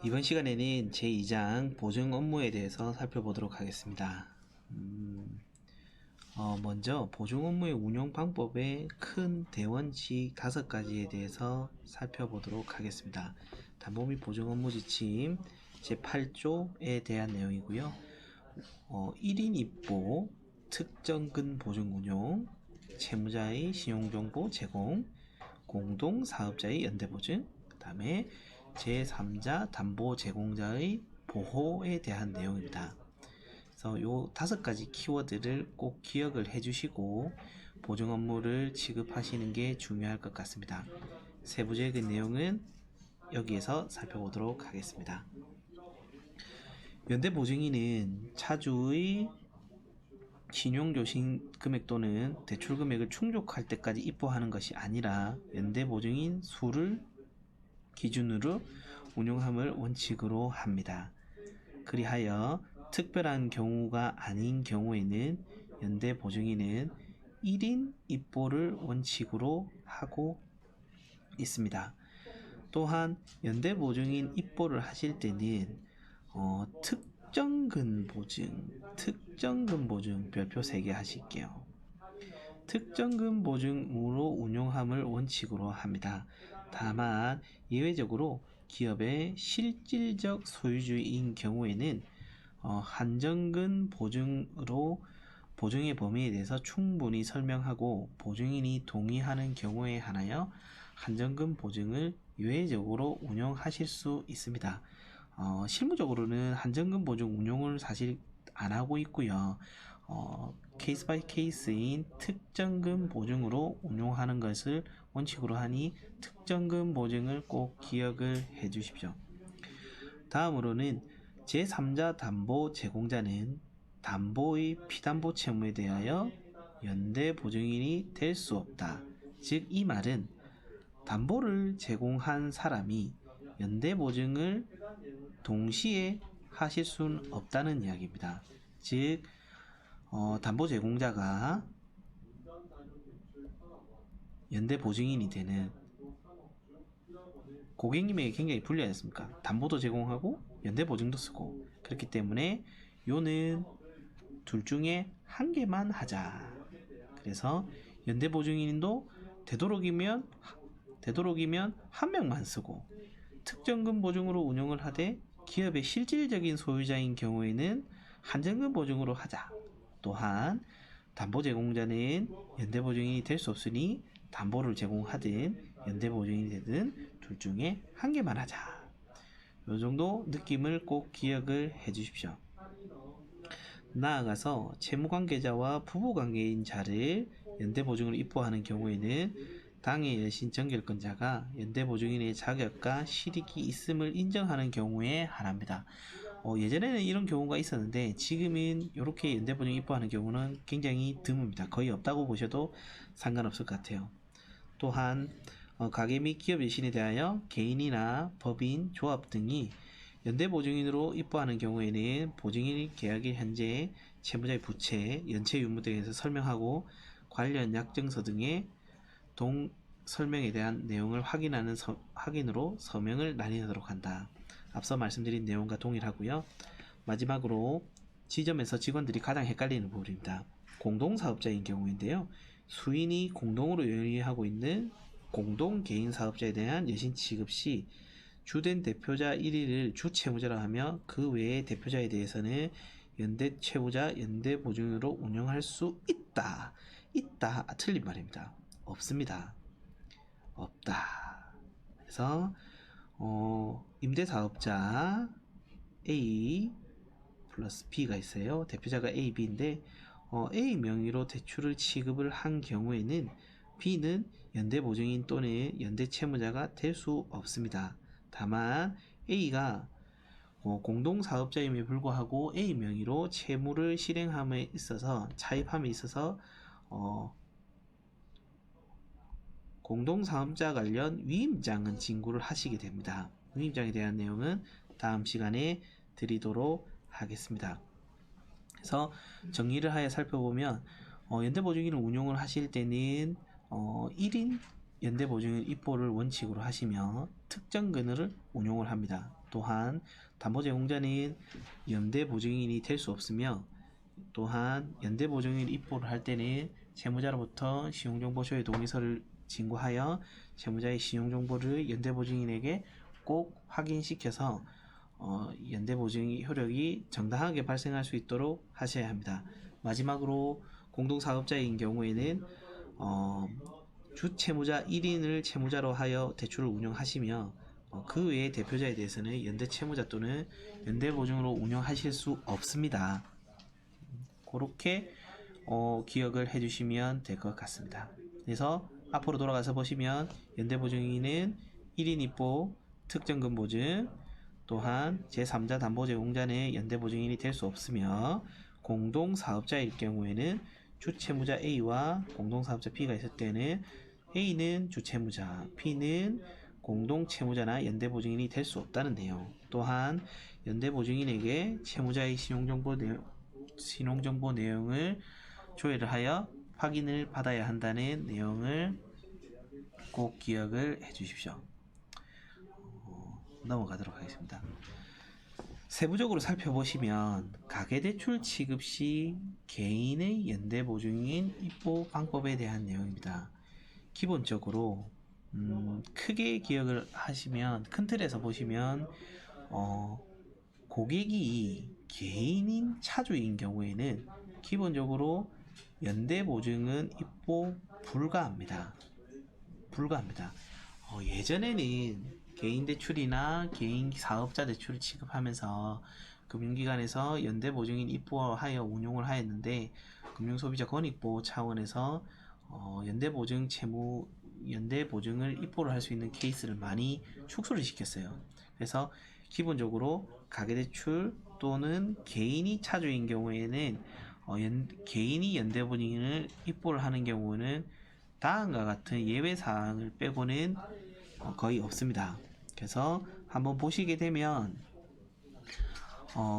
이번 시간에는 제2장 보증 업무에 대해서 살펴보도록 하겠습니다. 먼저 보증 업무의 운영 방법의 큰 대원칙 5가지에 대해서 살펴보도록 하겠습니다. 담보 및 보증 업무 지침 제8조에 대한 내용이고요. 1인 입보, 특정근 보증 운용, 채무자의 신용정보 제공, 공동사업자의 연대보증, 그 다음에 제3자 담보 제공자의 보호에 대한 내용입니다. 그래서 요 5가지 키워드를 꼭 기억을 해주시고 보증 업무를 취급하시는 게 중요할 것 같습니다. 세부적인 내용은 여기에서 살펴보도록 하겠습니다. 연대보증인은 차주의 신용조신 금액 또는 대출 금액을 충족할 때까지 입보하는 것이 아니라 연대보증인 수를 기준으로 운용함을 원칙으로 합니다. 그리하여 특별한 경우가 아닌 경우에는 연대보증인은 1인 입보를 원칙으로 하고 있습니다. 또한 연대보증인 입보를 하실 때는 특정근 보증 별표 3개 하실게요. 특정근 보증으로 운용함을 원칙으로 합니다. 다만 예외적으로 기업의 실질적 소유주인 경우에는 한정근 보증으로 보증의 범위에 대해서 충분히 설명하고 보증인이 동의하는 경우에 한하여 한정근 보증을 예외적으로 운용하실 수 있습니다. 실무적으로는 한정근 보증 운용을 사실 안 하고 있고요. 케이스 바이 케이스인 특정근 보증으로 운용하는 것을 원칙으로 하니 특정근 보증을 꼭 기억을 해 주십시오. 다음으로는 제3자 담보 제공자는 담보의 피담보 채무에 대하여 연대보증인이 될 수 없다. 즉 이 말은 담보를 제공한 사람이 연대보증을 동시에 하실 수는 없다는 이야기입니다. 즉 담보 제공자가 연대보증인이 되는 고객님에게 굉장히 불리하지 않습니까? 담보도 제공하고 연대보증도 쓰고 그렇기 때문에 요는 둘 중에 한 개만 하자. 그래서 연대보증인도 되도록이면 한 명만 쓰고 특정근 보증으로 운용을 하되 기업의 실질적인 소유자인 경우에는 한정근 보증으로 하자. 또한 담보 제공자는 연대보증인이 될 수 없으니 담보를 제공하든 연대보증인이 되든 둘 중에 한 개만 하자. 이 정도 느낌을 꼭 기억을 해 주십시오. 나아가서 채무관계자와 부부관계인 자를 연대보증으로 입보하는 경우에는 당해 여신 정결권자가 연대보증인의 자격과 실익이 있음을 인정하는 경우에 한합니다. 예전에는 이런 경우가 있었는데 지금은 이렇게 연대보증 입보하는 경우는 굉장히 드뭅니다. 거의 없다고 보셔도 상관없을 것 같아요. 또한 가계 및 기업 여신에 대하여 개인이나 법인, 조합 등이 연대보증인으로 입보하는 경우에는 보증인 계약일 현재 채무자의 부채, 연체 유무 등에서 설명하고 관련 약정서 등의 설명에 대한 내용을 확인으로 서명을 나뉘도록 한다. 앞서 말씀드린 내용과 동일하고요. 마지막으로 지점에서 직원들이 가장 헷갈리는 부분입니다. 공동사업자인 경우인데요. 수인이 공동으로 영위하고 있는 공동개인사업자에 대한 여신 취급 시 주된 대표자 1위를 주채무자라 하며 그 외의 대표자에 대해서는 연대채무자 연대보증으로 운영할 수 있다. 틀린 말입니다. 없습니다. 없다. 그래서 임대사업자 A 플러스 B가 있어요. 대표자가 A, B인데 A 명의로 대출을 취급을 한 경우에는 B는 연대보증인 또는 연대채무자가 될 수 없습니다. 다만 A가 공동사업자임에 불구하고 A 명의로 채무를 실행함에 있어서 차입함에 있어서 공동사업자 관련 위임장은 진구를 하시게 됩니다. 위임장에 대한 내용은 다음 시간에 드리도록 하겠습니다. 그래서 정리를 하여 살펴보면 연대보증인을 운용을 하실 때는 1인 연대보증인 입보를 원칙으로 하시며 특정근을 운용을 합니다. 또한 담보제공자는 연대보증인이 될 수 없으며 또한 연대보증인 입보를 할 때는 채무자로부터 신용정보쇼의 동의서를 진구하여 채무자의 신용정보를 연대보증인에게 꼭 확인시켜서 연대보증 효력이 정당하게 발생할 수 있도록 하셔야 합니다. 마지막으로 공동사업자인 경우에는 주채무자 1인을 채무자로 하여 대출을 운영하시며 그 외의 대표자에 대해서는 연대채무자 또는 연대보증으로 운영하실 수 없습니다. 그렇게 기억을 해주시면 될 것 같습니다. 그래서 앞으로 돌아가서 보시면 연대보증인은 1인 입보, 특정금 보증, 또한 제3자 담보제공자는 연대보증인이 될 수 없으며 공동사업자일 경우에는 주채무자 A와 공동사업자 B가 있을 때는 A는 주채무자, B는 공동채무자나 연대보증인이 될 수 없다는 내용. 또한 연대보증인에게 채무자의 신용정보 내용을 조회를 하여 확인을 받아야 한다는 내용을 꼭 기억을 해 주십시오. 넘어가도록 하겠습니다. 세부적으로 살펴보시면 가계대출 취급 시 개인의 연대보증인 입보 방법에 대한 내용입니다. 기본적으로 크게 기억을 하시면 큰 틀에서 보시면 고객이 개인인 차주인 경우에는 기본적으로 연대보증은 입보 불가합니다. 예전에는 개인 대출이나 개인 사업자 대출을 취급하면서 금융기관에서 연대보증인 입보하여 운용을 하였는데 금융소비자권익보호 차원에서 연대보증을 입보를 할 수 있는 케이스를 많이 축소를 시켰어요. 그래서 기본적으로 가계대출 또는 개인이 차주인 경우에는 개인이 연대보증인을 입보를 하는 경우는 다음과 같은 예외사항을 빼고는 거의 없습니다. 그래서 한번 보시게 되면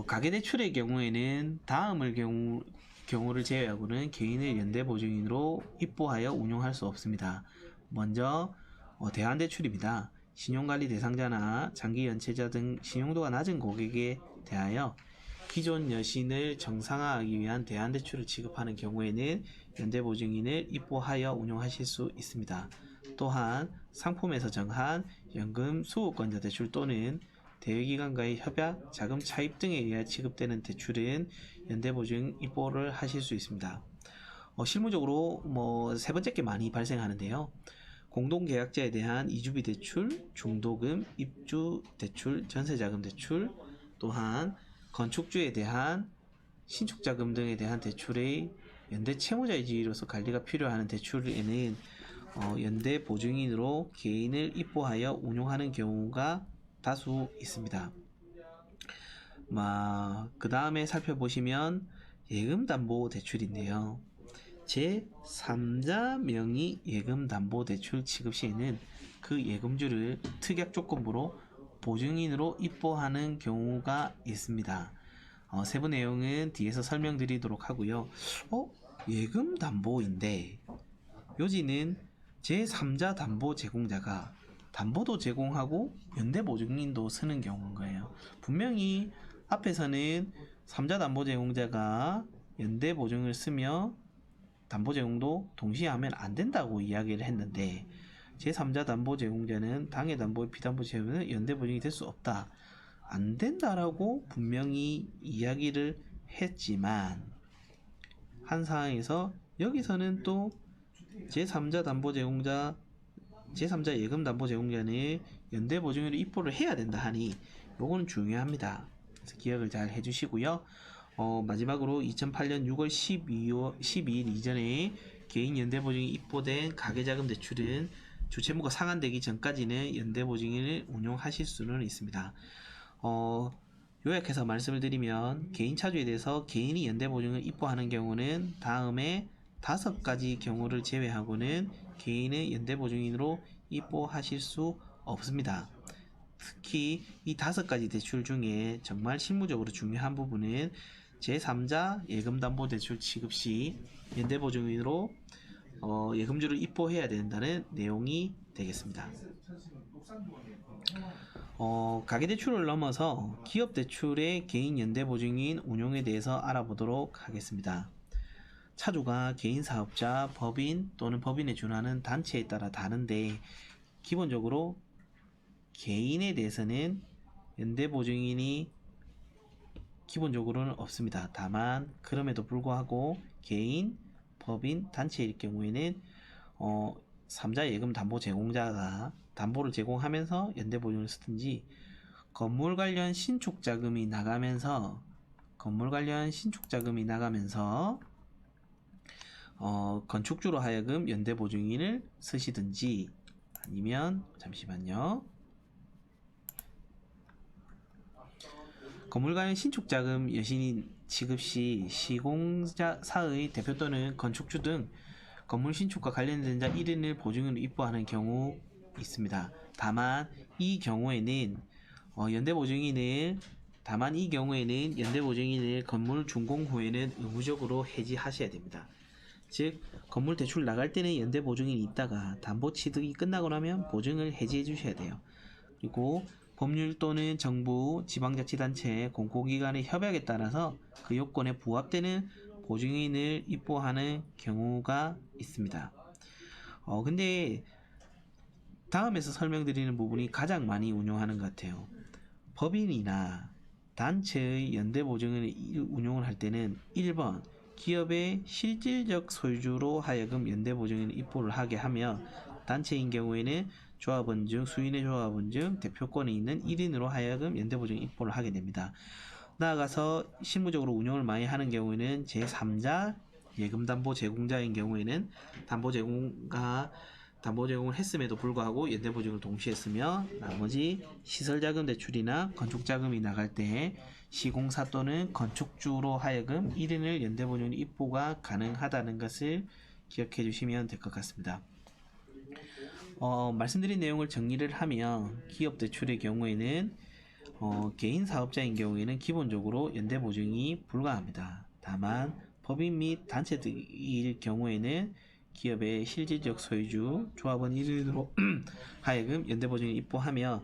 가계대출의 경우에는 다음을 경우를 제외하고는 개인을 연대보증인으로 입보하여 운용할 수 없습니다. 먼저 대환대출입니다. 신용관리 대상자나 장기연체자 등 신용도가 낮은 고객에 대하여 기존 여신을 정상화하기 위한 대환대출을 취급하는 경우에는 연대보증인을 입보하여 운용하실 수 있습니다. 또한 상품에서 정한 연금 수급권자 대출 또는 대여기관과의 협약, 자금 차입 등에 의해 취급되는 대출은 연대보증 입보를 하실 수 있습니다. 실무적으로 세 번째 게 많이 발생하는데요. 공동계약자에 대한 이주비 대출, 중도금, 입주 대출, 전세자금 대출, 또한 건축주에 대한 신축자금 등에 대한 대출의 연대 채무자의 지위로서 관리가 필요한 대출에는 연대 보증인으로 개인을 입보하여 운용하는 경우가 다수 있습니다. 그 다음에 살펴보시면 예금담보대출인데요. 제3자 명의 예금담보대출 취급 시에는 그 예금주를 특약 조건부로 보증인으로 입보하는 경우가 있습니다. 세부 내용은 뒤에서 설명드리도록 하고요. 예금담보인데 요지는 제3자 담보 제공자가 담보도 제공하고 연대보증인도 쓰는 경우인 거예요. 분명히 앞에서는 3자 담보 제공자가 연대보증을 쓰며 담보 제공도 동시에 하면 안 된다고 이야기를 했는데 제3자 담보 제공자는 당해 담보의 피담보 제공은 연대보증이 될 수 없다. 안 된다라고 분명히 이야기를 했지만 한 상황에서 여기서는 또 제3자 담보 제공자, 제3자 예금 담보 제공자는 연대 보증으로 입보를 해야 된다 하니 요거는 중요합니다. 그래서 기억을 잘 해주시고요. 마지막으로 2008년 6월 12일 이전에 개인 연대 보증이 입보된 가계자금 대출은 주채무가 상환되기 전까지는 연대 보증을 운용하실 수는 있습니다. 요약해서 말씀을 드리면 개인 차주에 대해서 개인이 연대 보증을 입보하는 경우는 다음에 5가지 경우를 제외하고는 개인의 연대 보증인으로 입보하실 수 없습니다. 특히 이 5가지 대출 중에 정말 실무적으로 중요한 부분은 제3자 예금담보대출 취급 시 연대 보증인으로 예금주를 입보해야 된다는 내용이 되겠습니다. 가계대출을 넘어서 기업대출의 개인 연대보증인 운용에 대해서 알아보도록 하겠습니다. 차주가 개인사업자, 법인 또는 법인에 준하는 단체에 따라 다른데 기본적으로 개인에 대해서는 연대보증인이 기본적으로는 없습니다. 다만 그럼에도 불구하고 개인, 법인, 단체일 경우에는 3자 예금 담보 제공자가 담보를 제공하면서 연대보증을 쓰든지 건물 관련 신축 자금이 나가면서 건축주로 하여금 연대보증인을 쓰시든지 아니면 잠시만요. 건물 관련 신축 자금 여신인 지급 시 시공사의 대표 또는 건축주 등 건물 신축과 관련된 자 1인을 보증인으로 입보하는 경우 있습니다. 다만 이 경우에는 연대보증인을 건물 준공 후에는 의무적으로 해지하셔야 됩니다. 즉 건물 대출 나갈 때는 연대보증인이 있다가 담보 취득이 끝나고 나면 보증을 해지해 주셔야 돼요. 그리고 법률 또는 정부, 지방자치단체, 공공기관의 협약에 따라서 그 요건에 부합되는 보증인을 입보하는 경우가 있습니다. 근데 다음에서 설명드리는 부분이 가장 많이 운용하는 것 같아요. 법인이나 단체의 연대보증을 운용을 할 때는 1번 기업의 실질적 소유주로 하여금 연대보증인을 입보를 하게 하며 단체인 경우에는 조합원 중 수인의 조합원 중 대표권이 있는 1인으로 하여금 연대보증 입보를 하게 됩니다. 나아가서 실무적으로 운영을 많이 하는 경우에는 제3자 예금담보 제공자인 경우에는 담보 제공을 했음에도 불구하고 연대보증을 동시에 쓰며 나머지 시설자금 대출이나 건축자금이 나갈 때 시공사 또는 건축주로 하여금 1인을 연대보증 입보가 가능하다는 것을 기억해 주시면 될 것 같습니다. 말씀드린 내용을 정리를 하면 기업 대출의 경우에는 개인 사업자인 경우에는 기본적으로 연대보증이 불가합니다. 다만 법인 및 단체들일 경우에는 기업의 실질적 소유주, 조합원 1인으로 하여금 연대보증을 입보하며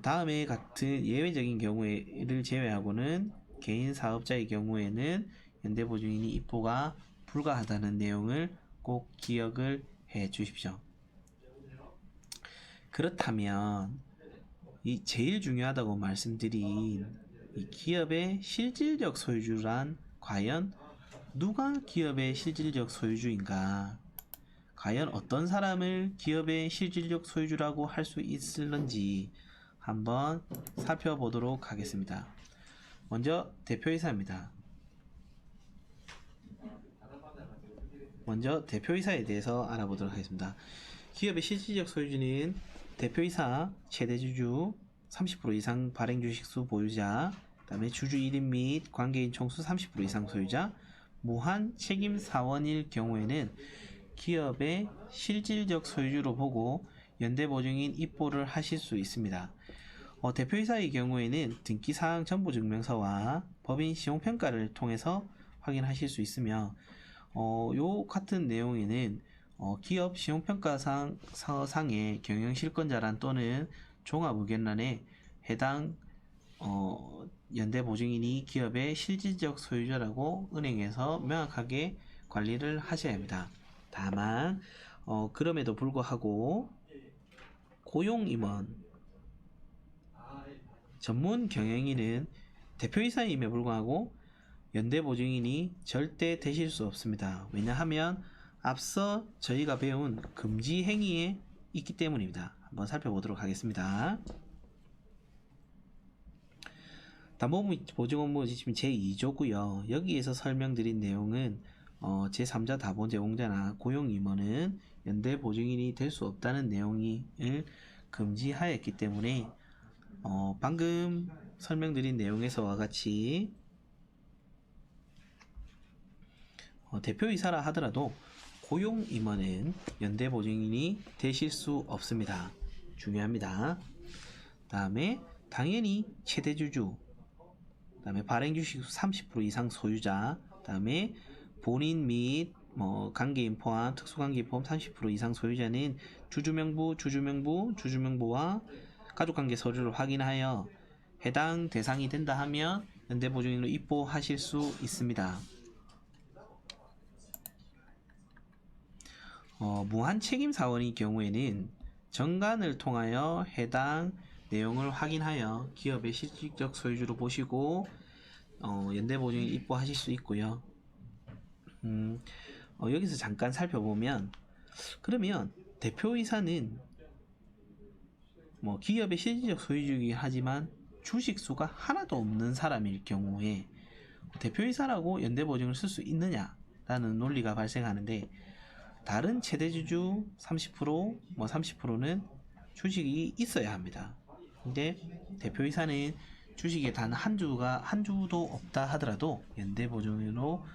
다음에 같은 예외적인 경우를 제외하고는 개인 사업자의 경우에는 연대보증인이 입보가 불가하다는 내용을 꼭 기억을 해 주십시오. 그렇다면 이 제일 중요하다고 말씀드린 이 기업의 실질적 소유주란 과연 누가 기업의 실질적 소유주인가? 과연 어떤 사람을 기업의 실질적 소유주라고 할 수 있을런지 한번 살펴보도록 하겠습니다. 먼저 대표이사입니다. 먼저 대표이사에 대해서 알아보도록 하겠습니다. 기업의 실질적 소유주는 대표이사, 최대주주, 30% 이상 발행주식수 보유자, 그 다음에 주주 1인 및 관계인 총수 30% 이상 소유자, 무한 책임 사원일 경우에는 기업의 실질적 소유주로 보고 연대보증인 입보를 하실 수 있습니다. 대표이사의 경우에는 등기사항 전부증명서와 법인 시용평가를 통해서 확인하실 수 있으며 요 같은 내용에는 기업 시용평가서상의 경영실권자란 또는 종합의견란에 해당 연대보증인이 기업의 실질적 소유자라고 은행에서 명확하게 관리를 하셔야 합니다. 다만 그럼에도 불구하고 고용임원, 전문 경영인은 대표이사임에 불구하고 연대보증인이 절대 되실 수 없습니다. 왜냐하면 앞서 저희가 배운 금지 행위에 있기 때문입니다. 한번 살펴보도록 하겠습니다. 담보보증업무지침 제2조고요. 여기에서 설명드린 내용은 제3자 다본 제공자나 고용임원은 연대보증인이 될 수 없다는 내용을 금지하였기 때문에 방금 설명드린 내용에서와 같이 대표이사라 하더라도 고용임원은 연대보증인이 되실 수 없습니다. 중요합니다. 다음에 당연히 최대주주, 다음에 발행주식 30% 이상 소유자, 다음에 본인 및 관계인 포함, 특수관계인 포함 30% 이상 소유자는 주주명부와 가족관계 서류를 확인하여 해당 대상이 된다 하면 연대보증인으로 입보하실 수 있습니다. 무한책임사원의 경우에는 정관을 통하여 해당 내용을 확인하여 기업의 실질적 소유주로 보시고 연대보증인 입보하실 수 있고요. 여기서 잠깐 살펴보면, 그러면 대표이사는 기업의 실질적 소유주이긴 하지만 주식수가 하나도 없는 사람일 경우에 대표이사라고 연대보증을 쓸 수 있느냐라는 논리가 발생하는데, 다른 최대주주 30%, 30%는 주식이 있어야 합니다. 근데 대표이사는 주식에 단 한 주도 없다 하더라도 연대보증으로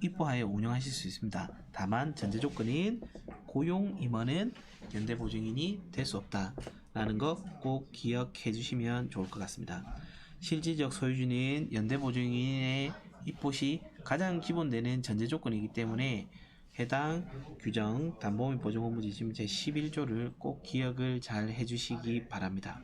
입보하여 운영하실 수 있습니다. 다만 전제 조건인 고용 임원은 연대보증인이 될 수 없다 라는 거 꼭 기억해 주시면 좋을 것 같습니다. 실질적 소유주는 연대보증인의 입보 시 가장 기본되는 전제 조건이기 때문에 해당 규정 담보및 보증업무 지침 제11조를 꼭 기억을 잘 해주시기 바랍니다.